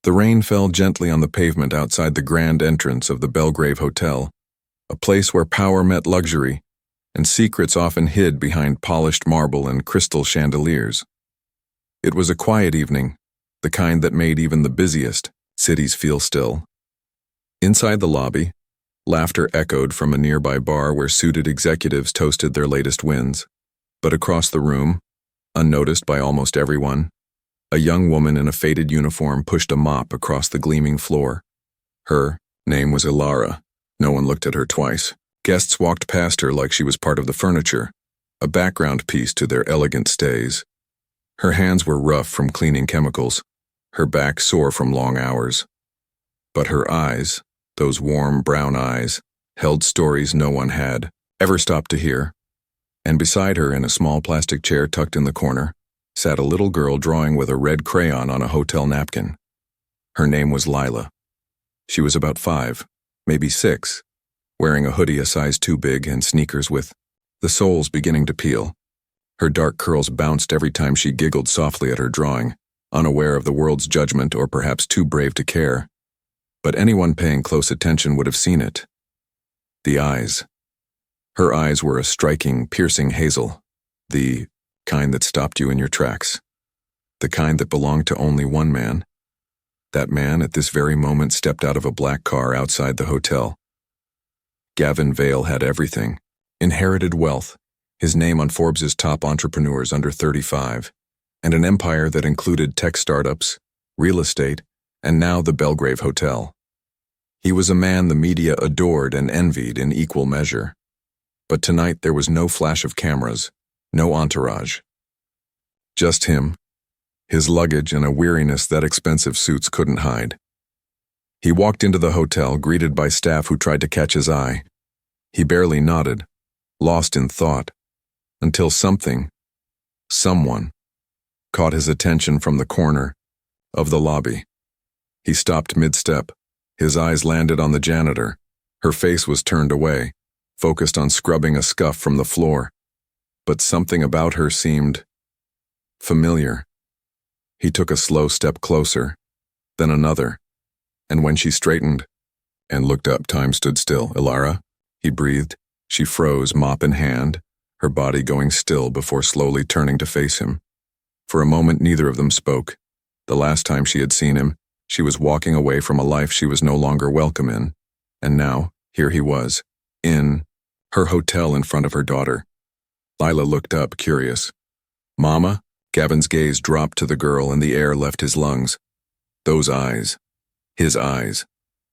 The rain fell gently on the pavement outside the grand entrance of the Belgrave Hotel, a place where power met luxury, and secrets often hid behind polished marble and crystal chandeliers. It was a quiet evening, the kind that made even the busiest cities feel still. Inside the lobby, laughter echoed from a nearby bar where suited executives toasted their latest wins. But across the room, unnoticed by almost everyone, a young woman in a faded uniform pushed a mop across the gleaming floor. Her name was Ilara. No one looked at her twice. Guests walked past her like she was part of the furniture, a background piece to their elegant stays. Her hands were rough from cleaning chemicals, her back sore from long hours. But her eyes, those warm brown eyes, held stories no one had ever stopped to hear. And beside her, in a small plastic chair tucked in the corner, sat a little girl drawing with a red crayon on a hotel napkin. Her name was Lila. She was about 5, maybe 6, wearing a hoodie a size too big and sneakers with the soles beginning to peel. Her dark curls bounced every time she giggled softly at her drawing, unaware of the world's judgment or perhaps too brave to care. But anyone paying close attention would have seen it. The eyes. Her eyes were a striking, piercing hazel, the kind that stopped you in your tracks, the kind that belonged to only one man. That man at this very moment stepped out of a black car outside the hotel. Gavin Vale had everything: inherited wealth, his name on Forbes' top entrepreneurs under 35, and an empire that included tech startups, real estate, and now the Belgrave Hotel. He was a man the media adored and envied in equal measure. But tonight there was no flash of cameras, no entourage. Just him, his luggage, and a weariness that expensive suits couldn't hide. He walked into the hotel, greeted by staff who tried to catch his eye. He barely nodded, lost in thought, until someone, caught his attention from the corner of the lobby. He stopped mid-step. His eyes landed on the janitor. Her face was turned away, focused on scrubbing a scuff from the floor. But something about her seemed familiar. He took a slow step closer, then another, and when she straightened and looked up, time stood still. "Ilara?" he breathed. She froze, mop in hand, her body going still before slowly turning to face him. For a moment neither of them spoke. The last time she had seen him, she was walking away from a life she was no longer welcome in. And now, here he was, in her hotel in front of her daughter. Lila looked up, curious. "Mama?" Gavin's gaze dropped to the girl and the air left his lungs. Those eyes. His eyes.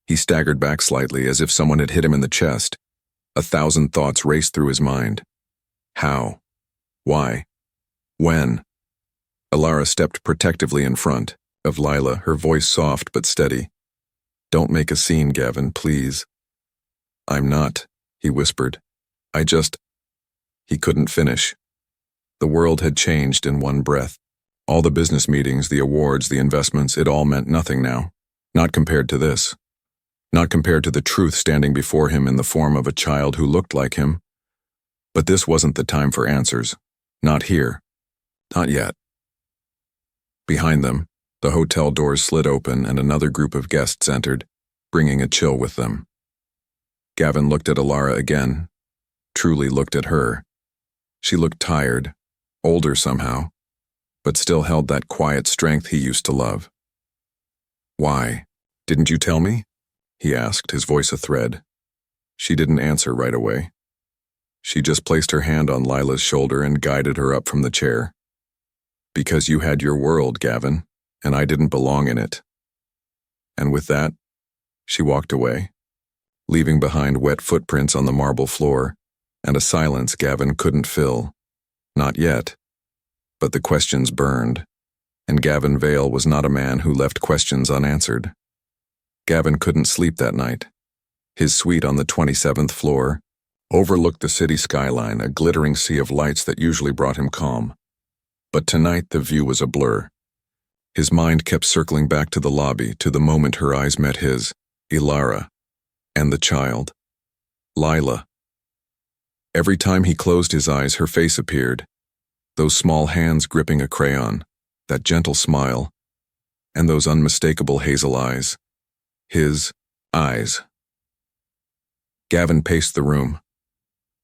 He staggered back slightly as if someone had hit him in the chest. 1,000 thoughts raced through his mind. How? Why? When? Ilara stepped protectively in front of Lila, her voice soft but steady. "Don't make a scene, Gavin, please." "I'm not," he whispered. He couldn't finish. The world had changed in one breath. All the business meetings, the awards, the investments, it all meant nothing now. Not compared to this. Not compared to the truth standing before him in the form of a child who looked like him. But this wasn't the time for answers. Not here. Not yet. Behind them, the hotel doors slid open and another group of guests entered, bringing a chill with them. Gavin looked at Ilara again, truly looked at her. She looked tired, older somehow, but still held that quiet strength he used to love. "Why? Didn't you tell me?" he asked, his voice a thread. She didn't answer right away. She just placed her hand on Lila's shoulder and guided her up from the chair. "Because you had your world, Gavin, and I didn't belong in it." And with that, she walked away, leaving behind wet footprints on the marble floor and a silence Gavin couldn't fill. Not yet. But the questions burned, and Gavin Vale was not a man who left questions unanswered. Gavin couldn't sleep that night. His suite on the 27th floor overlooked the city skyline, a glittering sea of lights that usually brought him calm. But tonight the view was a blur. His mind kept circling back to the lobby, to the moment her eyes met his, Ilara, and the child, Lila. Every time he closed his eyes, her face appeared, those small hands gripping a crayon, that gentle smile, and those unmistakable hazel eyes. His eyes. Gavin paced the room,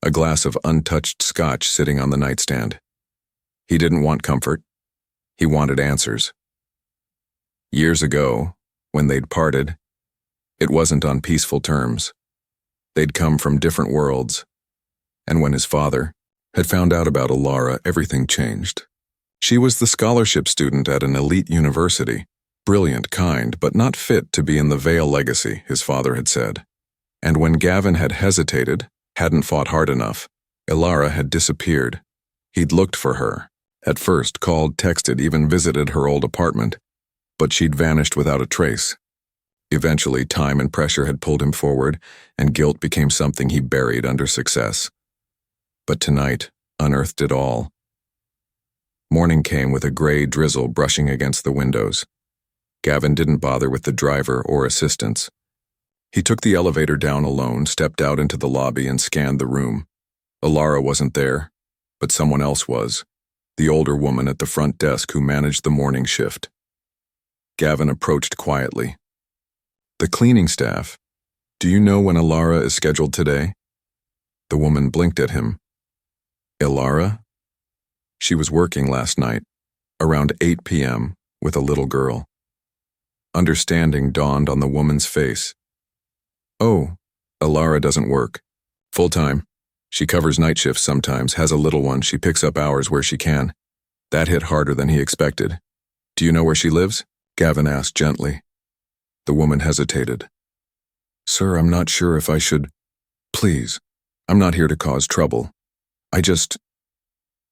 a glass of untouched scotch sitting on the nightstand. He didn't want comfort. He wanted answers. Years ago, when they'd parted, it wasn't on peaceful terms. They'd come from different worlds, and when his father had found out about Alara, everything changed. She was the scholarship student at an elite university, brilliant, kind, but not fit to be in the Vale legacy, his father had said. And when Gavin had hesitated, hadn't fought hard enough, Alara had disappeared. He'd looked for her, at first called, texted, even visited her old apartment, but she'd vanished without a trace. Eventually, time and pressure had pulled him forward, and guilt became something he buried under success. But tonight unearthed it all. Morning came with a gray drizzle brushing against the windows. Gavin didn't bother with the driver or assistants. He took the elevator down alone, stepped out into the lobby, and scanned the room. Alara wasn't there, but someone else was, the older woman at the front desk who managed the morning shift. Gavin approached quietly. "The cleaning staff. Do you know when Alara is scheduled today?" The woman blinked at him. "Alara?" She was working last night, around 8 p.m., with a little girl. Understanding dawned on the woman's face. "Oh, Alara doesn't work. Full-time. She covers night shifts sometimes, has a little one, she picks up hours where she can." That hit harder than he expected. "Do you know where she lives?" Gavin asked gently. The woman hesitated. "Sir, I'm not sure if I should. Please, I'm not here to cause trouble. I just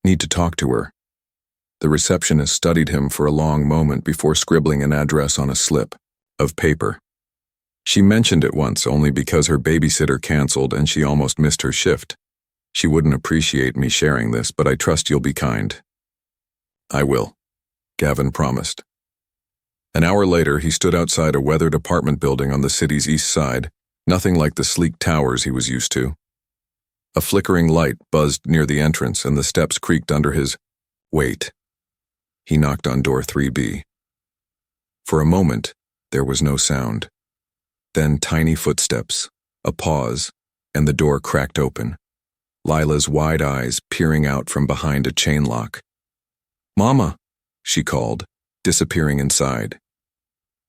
need to talk to her." The receptionist studied him for a long moment before scribbling an address on a slip of paper. She mentioned it once only because her babysitter canceled and she almost missed her shift. "She wouldn't appreciate me sharing this, but I trust you'll be kind." "I will," Gavin promised. An hour later, he stood outside a weathered apartment building on the city's east side, nothing like the sleek towers he was used to. A flickering light buzzed near the entrance and the steps creaked under his weight. He knocked on door 3B. For a moment, there was no sound. Then tiny footsteps, a pause, and the door cracked open. Lila's wide eyes peering out from behind a chain lock. "Mama," she called, disappearing inside.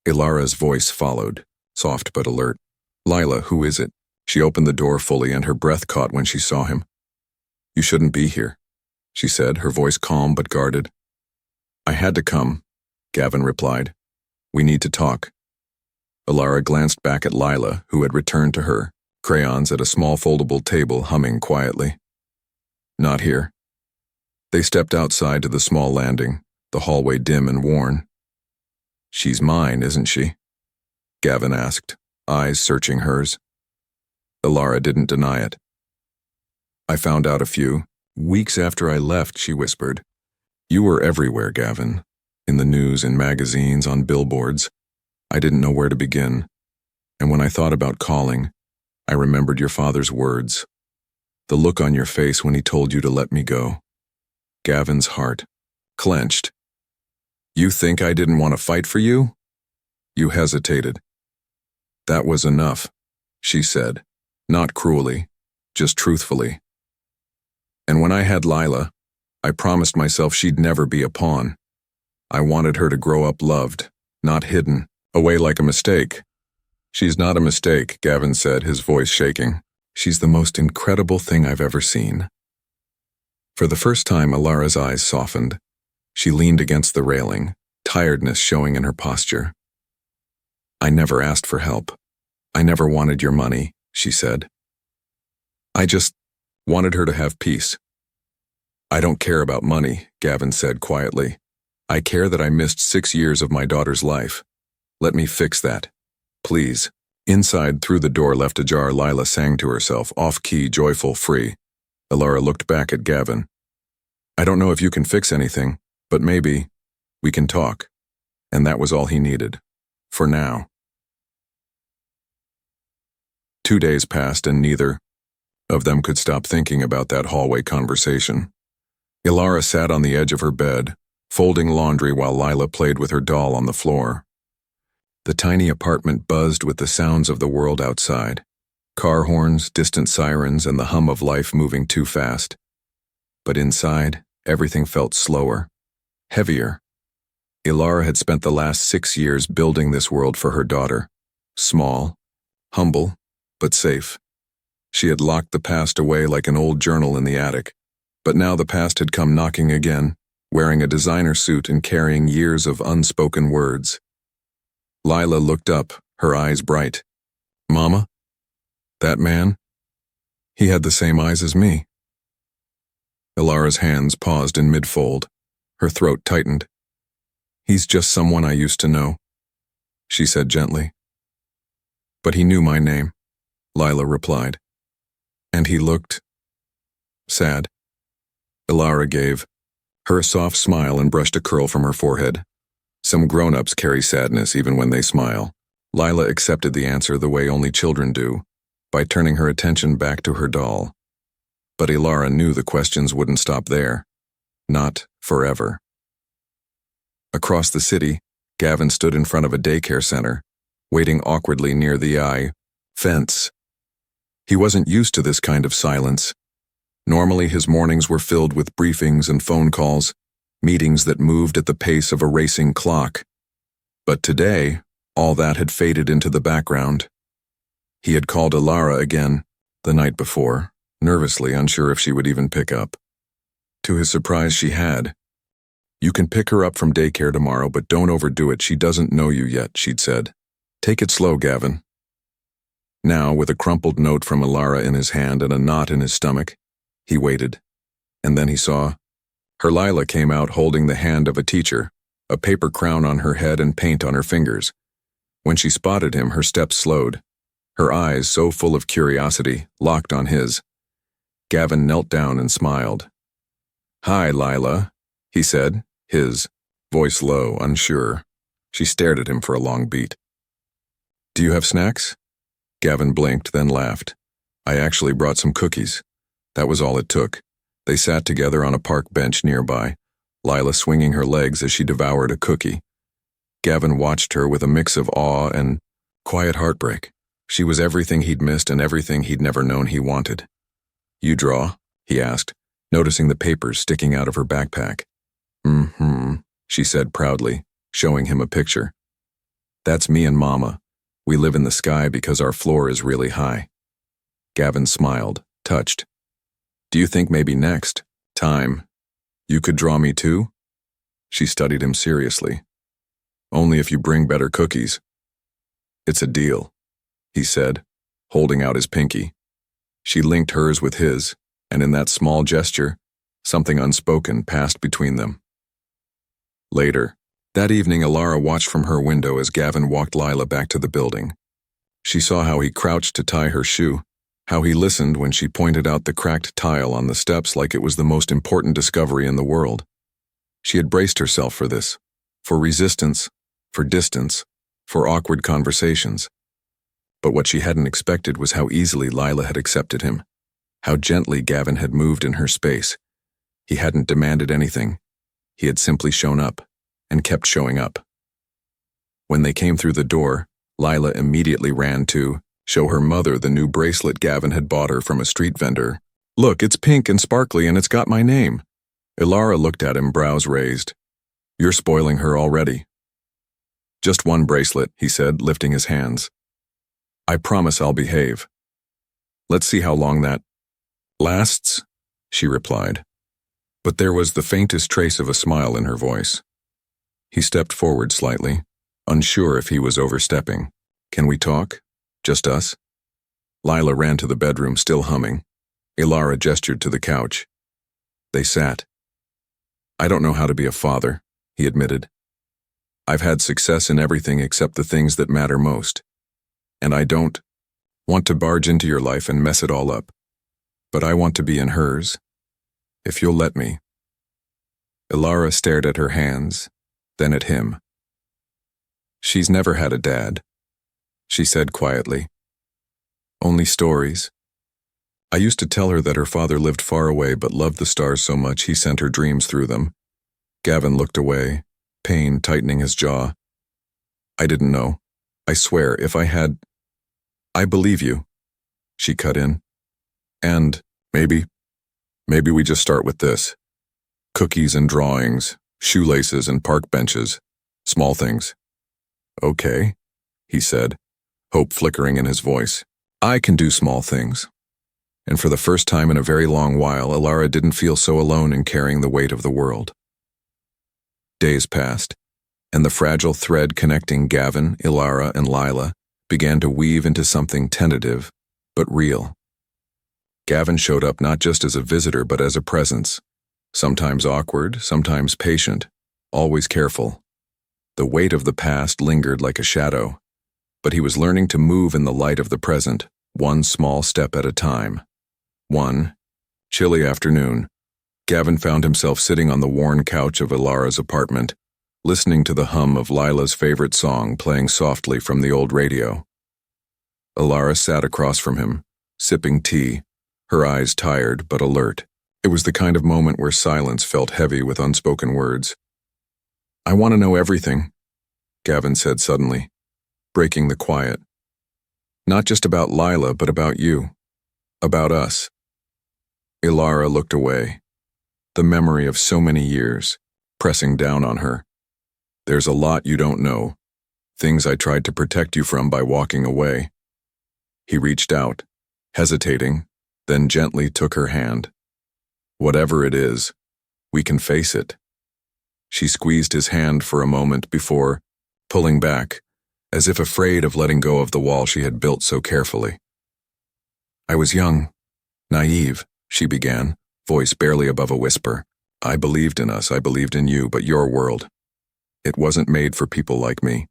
Alara's voice followed, soft but alert. "Lila, who is it?" She opened the door fully and her breath caught when she saw him. "You shouldn't be here," she said, her voice calm but guarded. "I had to come," Gavin replied. "We need to talk." Alara glanced back at Lila, who had returned to her, crayons at a small foldable table humming quietly. "Not here." They stepped outside to the small landing, the hallway dim and worn. "She's mine, isn't she?" Gavin asked, eyes searching hers. Alara didn't deny it. "I found out a few weeks after I left," she whispered. "You were everywhere, Gavin. In the news, in magazines, on billboards. I didn't know where to begin. And when I thought about calling, I remembered your father's words. The look on your face when he told you to let me go." Gavin's heart clenched. "You think I didn't want to fight for you?" You hesitated. "That was enough," she said, not cruelly, just truthfully. "And when I had Lila, I promised myself she'd never be a pawn. I wanted her to grow up loved, not hidden, away like a mistake." "She's not a mistake," Gavin said, his voice shaking. "She's the most incredible thing I've ever seen." For the first time, Alara's eyes softened. She leaned against the railing, tiredness showing in her posture. "I never asked for help. I never wanted your money," she said. "I just wanted her to have peace." "I don't care about money," Gavin said quietly. "I care that I missed 6 years of my daughter's life. Let me fix that. Please." Inside, through the door left ajar, Lila sang to herself, off-key, joyful, free. Alara looked back at Gavin. "I don't know if you can fix anything, but maybe we can talk." And that was all he needed. For now. 2 days passed and neither of them could stop thinking about that hallway conversation. Alara sat on the edge of her bed, folding laundry while Lila played with her doll on the floor. The tiny apartment buzzed with the sounds of the world outside. Car horns, distant sirens, and the hum of life moving too fast. But inside, everything felt slower, heavier. Ilara had spent the last 6 years building this world for her daughter. Small, humble, but safe. She had locked the past away like an old journal in the attic. But now the past had come knocking again, wearing a designer suit and carrying years of unspoken words. Lila looked up, her eyes bright. "Mama? That man? He had the same eyes as me." Ilara's hands paused in mid-fold. Her throat tightened. "He's just someone I used to know," she said gently. "But he knew my name," Lila replied. "And he looked sad." Ilara gave her a soft smile and brushed a curl from her forehead. Some grown-ups carry sadness even when they smile. Lila accepted the answer the way only children do, by turning her attention back to her doll. But Ilara knew the questions wouldn't stop there. Not forever. Across the city, Gavin stood in front of a daycare center, waiting awkwardly near the fence. He wasn't used to this kind of silence. Normally his mornings were filled with briefings and phone calls, meetings that moved at the pace of a racing clock. But today, all that had faded into the background. He had called Ilara again, the night before, nervously unsure if she would even pick up. To his surprise, she had. "You can pick her up from daycare tomorrow, but don't overdo it. She doesn't know you yet," she'd said. "Take it slow, Gavin." Now, with a crumpled note from Ilara in his hand and a knot in his stomach, he waited. And then he saw. Her Lila came out holding the hand of a teacher, a paper crown on her head and paint on her fingers. When she spotted him, her steps slowed. Her eyes, so full of curiosity, locked on his. Gavin knelt down and smiled. "Hi, Lila," he said, his voice low, unsure. She stared at him for a long beat. "Do you have snacks?" Gavin blinked, then laughed. "I actually brought some cookies." That was all it took. They sat together on a park bench nearby, Lila swinging her legs as she devoured a cookie. Gavin watched her with a mix of awe and quiet heartbreak. She was everything he'd missed and everything he'd never known he wanted. "You draw?" he asked, noticing the papers sticking out of her backpack. "Mm-hmm," she said proudly, showing him a picture. "That's me and Mama. We live in the sky because our floor is really high." Gavin smiled, touched. "Do you think maybe next time you could draw me too?" She studied him seriously. "Only if you bring better cookies." "It's a deal," he said, holding out his pinky. She linked hers with his, and in that small gesture, something unspoken passed between them. Later, that evening, Ilara watched from her window as Gavin walked Lila back to the building. She saw how he crouched to tie her shoe, how he listened when she pointed out the cracked tile on the steps like it was the most important discovery in the world. She had braced herself for this, for resistance, for distance, for awkward conversations. But what she hadn't expected was how easily Lila had accepted him, how gently Gavin had moved in her space. He hadn't demanded anything. He had simply shown up, and kept showing up. When they came through the door, Lila immediately ran to show her mother the new bracelet Gavin had bought her from a street vendor. "Look, it's pink and sparkly and it's got my name." Ilara looked at him, brows raised. "You're spoiling her already." "Just one bracelet," he said, lifting his hands. "I promise I'll behave. Let's see how long that lasts," she replied. But there was the faintest trace of a smile in her voice. He stepped forward slightly, unsure if he was overstepping. "Can we talk? Just us?" Lila ran to the bedroom, still humming. Ilara gestured to the couch. They sat. "I don't know how to be a father," he admitted. "I've had success in everything except the things that matter most. And I don't want to barge into your life and mess it all up. But I want to be in hers, if you'll let me." Ilara stared at her hands, then at him. "She's never had a dad," she said quietly. "Only stories. I used to tell her that her father lived far away but loved the stars so much he sent her dreams through them." Gavin looked away, pain tightening his jaw. "I didn't know. I swear, if I had... I believe you, she cut in. And maybe we just start with this. Cookies and drawings, shoelaces and park benches, small things. Okay, he said, hope flickering in his voice. I can do small things. And for the first time in a very long while, Ilara didn't feel so alone in carrying the weight of the world. Days passed, and the fragile thread connecting Gavin, Ilara, and Lila began to weave into something tentative, but real. Gavin showed up not just as a visitor but as a presence, sometimes awkward, sometimes patient, always careful. The weight of the past lingered like a shadow, but he was learning to move in the light of the present, one small step at a time. One chilly afternoon, Gavin found himself sitting on the worn couch of Ilara's apartment, listening to the hum of Lila's favorite song playing softly from the old radio. Ilara sat across from him, sipping tea, her eyes tired but alert. It was the kind of moment where silence felt heavy with unspoken words. I want to know everything, Gavin said suddenly, breaking the quiet. Not just about Lila, but about you. About us. Ilara looked away, the memory of so many years, pressing down on her. There's a lot you don't know, things I tried to protect you from by walking away. He reached out, hesitating, then gently took her hand. Whatever it is, we can face it. She squeezed his hand for a moment before pulling back, as if afraid of letting go of the wall she had built so carefully. I was young, naive, she began, voice barely above a whisper. I believed in us, I believed in you, but your world. It wasn't made for people like me.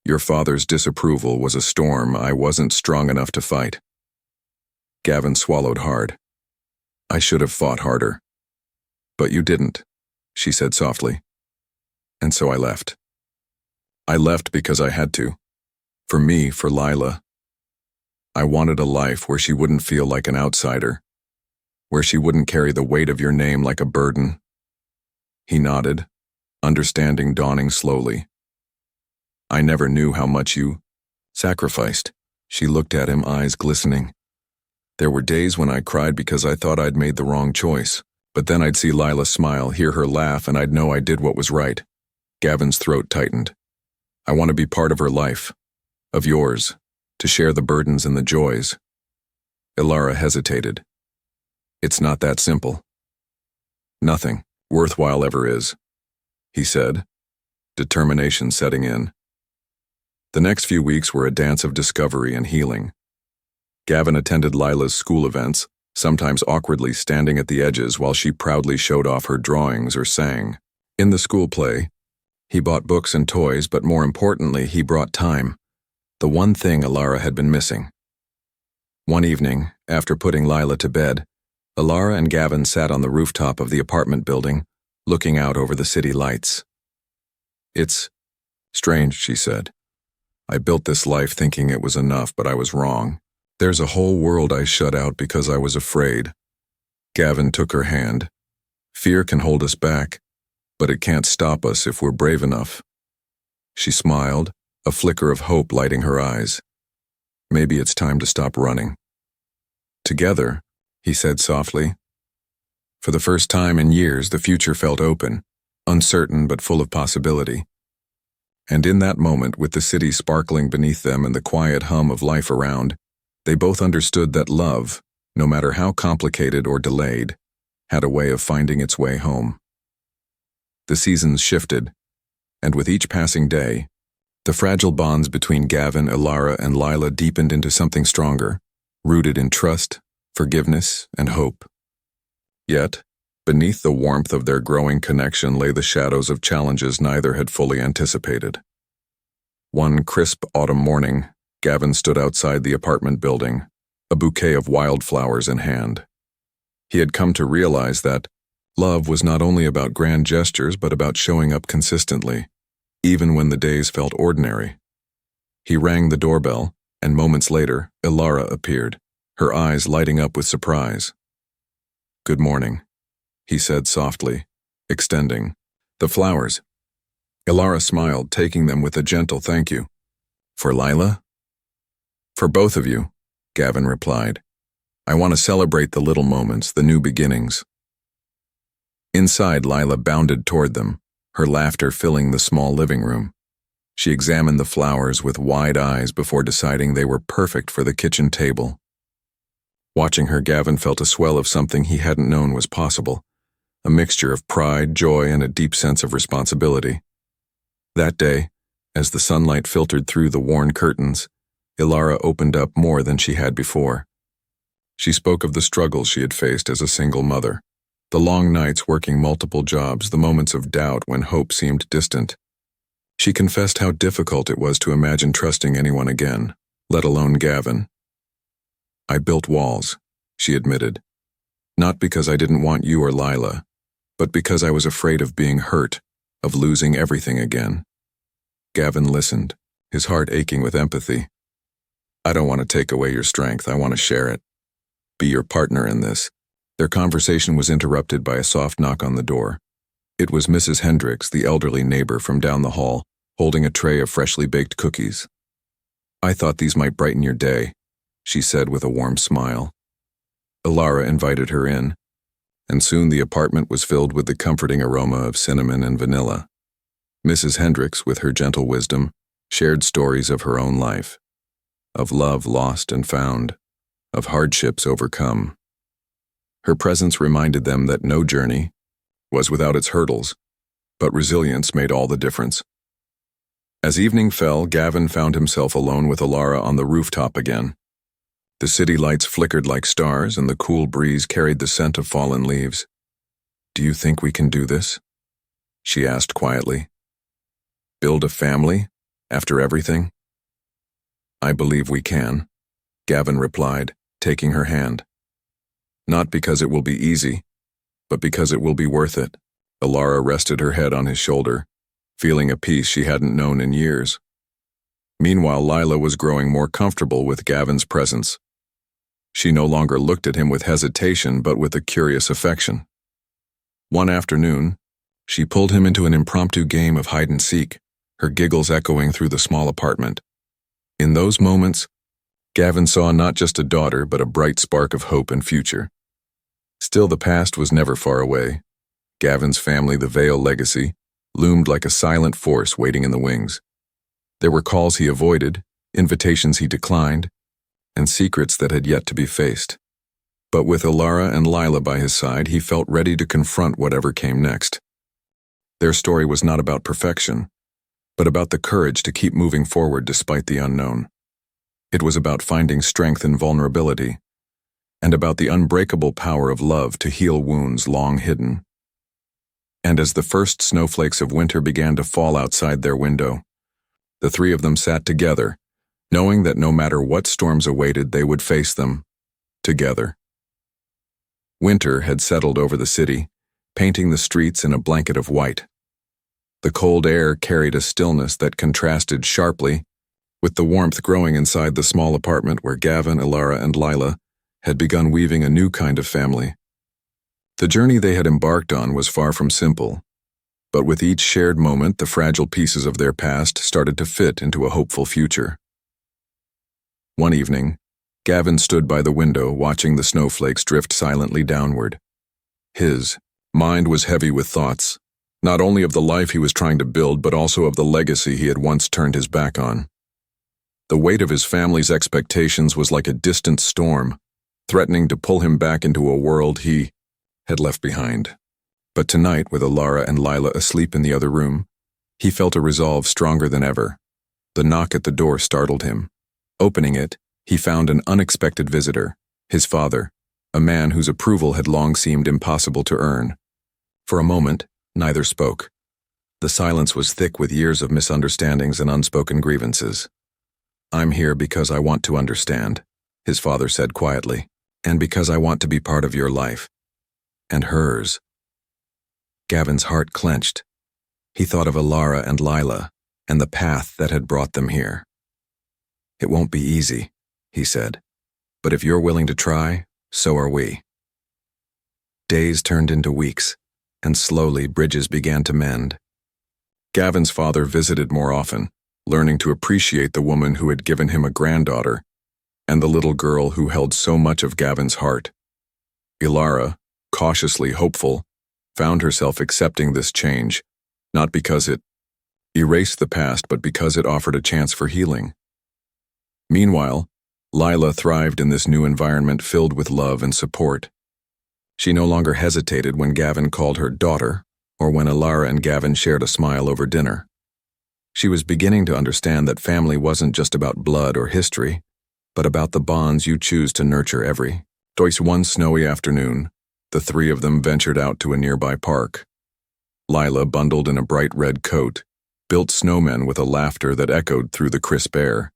Your father's disapproval was a storm I wasn't strong enough to fight. Gavin swallowed hard. I should have fought harder. But you didn't, she said softly. And so I left. I left because I had to. For me, for Lila. I wanted a life where she wouldn't feel like an outsider, where she wouldn't carry the weight of your name like a burden. He nodded, understanding dawning slowly. I never knew how much you sacrificed. She looked at him, eyes glistening. There were days when I cried because I thought I'd made the wrong choice, but then I'd see Lila smile, hear her laugh, and I'd know I did what was right. Gavin's throat tightened. I want to be part of her life, of yours, to share the burdens and the joys. Ilara hesitated. It's not that simple. Nothing worthwhile ever is, he said, determination setting in. The next few weeks were a dance of discovery and healing. Gavin attended Lila's school events, sometimes awkwardly standing at the edges while she proudly showed off her drawings or sang. In the school play, he bought books and toys, but more importantly, he brought time, the one thing Ilara had been missing. One evening, after putting Lila to bed, Ilara and Gavin sat on the rooftop of the apartment building, looking out over the city lights. It's strange, she said. I built this life thinking it was enough, but I was wrong. There's a whole world I shut out because I was afraid. Gavin took her hand. Fear can hold us back, but it can't stop us if we're brave enough. She smiled, a flicker of hope lighting her eyes. Maybe it's time to stop running. Together, he said softly. For the first time in years, the future felt open, uncertain but full of possibility. And in that moment, with the city sparkling beneath them and the quiet hum of life around, they both understood that love, no matter how complicated or delayed, had a way of finding its way home. The seasons shifted, and with each passing day, the fragile bonds between Gavin, Ilara, and Lila deepened into something stronger, rooted in trust, forgiveness, and hope. Yet, beneath the warmth of their growing connection lay the shadows of challenges neither had fully anticipated. One crisp autumn morning, Gavin stood outside the apartment building, a bouquet of wildflowers in hand. He had come to realize that love was not only about grand gestures but about showing up consistently, even when the days felt ordinary. He rang the doorbell, and moments later, Ilara appeared, her eyes lighting up with surprise. Good morning, he said softly, extending the flowers. Ilara smiled, taking them with a gentle thank you. For Lila? For both of you, Gavin replied. I want to celebrate the little moments, the new beginnings. Inside, Lila bounded toward them, her laughter filling the small living room. She examined the flowers with wide eyes before deciding they were perfect for the kitchen table. Watching her, Gavin felt a swell of something he hadn't known was possible, a mixture of pride, joy, and a deep sense of responsibility. That day, as the sunlight filtered through the worn curtains, Ilara opened up more than she had before. She spoke of the struggles she had faced as a single mother, the long nights working multiple jobs, the moments of doubt when hope seemed distant. She confessed how difficult it was to imagine trusting anyone again, let alone Gavin. I built walls, she admitted, not because I didn't want you or Lila, but because I was afraid of being hurt, of losing everything again. Gavin listened, his heart aching with empathy. I don't want to take away your strength, I want to share it. Be your partner in this. Their conversation was interrupted by a soft knock on the door. It was Mrs. Hendricks, the elderly neighbor from down the hall, holding a tray of freshly baked cookies. I thought these might brighten your day, she said with a warm smile. Ilara invited her in, and soon the apartment was filled with the comforting aroma of cinnamon and vanilla. Mrs. Hendricks, with her gentle wisdom, shared stories of her own life, of love lost and found, of hardships overcome. Her presence reminded them that no journey was without its hurdles, but resilience made all the difference. As evening fell, Gavin found himself alone with Ilara on the rooftop again. The city lights flickered like stars, and the cool breeze carried the scent of fallen leaves. Do you think we can do this? She asked quietly. Build a family, after everything? I believe we can, Gavin replied, taking her hand. Not because it will be easy, but because it will be worth it. Ilara rested her head on his shoulder, feeling a peace she hadn't known in years. Meanwhile, Lila was growing more comfortable with Gavin's presence. She no longer looked at him with hesitation, but with a curious affection. One afternoon, she pulled him into an impromptu game of hide-and-seek, her giggles echoing through the small apartment. In those moments, Gavin saw not just a daughter, but a bright spark of hope and future. Still, the past was never far away. Gavin's family, the Vale legacy, loomed like a silent force waiting in the wings. There were calls he avoided, invitations he declined, and secrets that had yet to be faced. But with Ilara and Lila by his side, he felt ready to confront whatever came next. Their story was not about perfection, but about the courage to keep moving forward despite the unknown. It was about finding strength in vulnerability, and about the unbreakable power of love to heal wounds long hidden. And as the first snowflakes of winter began to fall outside their window, the three of them sat together, knowing that no matter what storms awaited, they would face them together. Winter had settled over the city, painting the streets in a blanket of white. The cold air carried a stillness that contrasted sharply with the warmth growing inside the small apartment where Gavin, Ilara, and Lila had begun weaving a new kind of family. The journey they had embarked on was far from simple, but with each shared moment, the fragile pieces of their past started to fit into a hopeful future. One evening, Gavin stood by the window watching the snowflakes drift silently downward. His mind was heavy with thoughts, not only of the life he was trying to build, but also of the legacy he had once turned his back on. The weight of his family's expectations was like a distant storm, threatening to pull him back into a world he had left behind. But tonight, with Ilara and Lila asleep in the other room, he felt a resolve stronger than ever. The knock at the door startled him. Opening it, he found an unexpected visitor, his father, a man whose approval had long seemed impossible to earn. For a moment, neither spoke. The silence was thick with years of misunderstandings and unspoken grievances. I'm here because I want to understand, his father said quietly, and because I want to be part of your life. And hers. Gavin's heart clenched. He thought of Ilara and Lila, and the path that had brought them here. It won't be easy, he said, but if you're willing to try, so are we. Days turned into weeks, and slowly bridges began to mend. Gavin's father visited more often, learning to appreciate the woman who had given him a granddaughter and the little girl who held so much of Gavin's heart. Ilara, cautiously hopeful, found herself accepting this change, not because it erased the past, but because it offered a chance for healing. Meanwhile, Lila thrived in this new environment filled with love and support. She no longer hesitated when Gavin called her daughter, or when Ilara and Gavin shared a smile over dinner. She was beginning to understand that family wasn't just about blood or history, but about the bonds you choose to nurture every. One snowy afternoon, the three of them ventured out to a nearby park. Lila, bundled in a bright red coat, built snowmen with a laughter that echoed through the crisp air.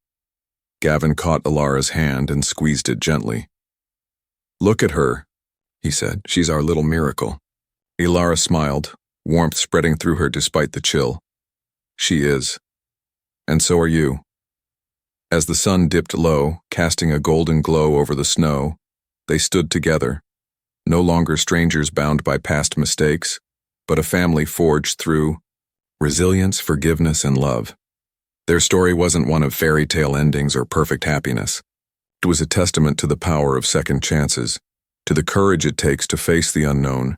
Gavin caught Ilara's hand and squeezed it gently. "Look at her," he said. "She's our little miracle." Ilara smiled, warmth spreading through her despite the chill. "She is. And so are you." As the sun dipped low, casting a golden glow over the snow, they stood together, no longer strangers bound by past mistakes, but a family forged through resilience, forgiveness, and love. Their story wasn't one of fairy tale endings or perfect happiness. It was a testament to the power of second chances, to the courage it takes to face the unknown,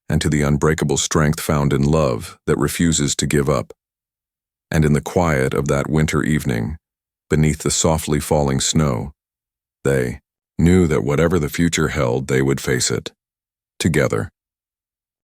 and to the unbreakable strength found in love that refuses to give up. And in the quiet of that winter evening, beneath the softly falling snow, they knew that whatever the future held, they would face it together.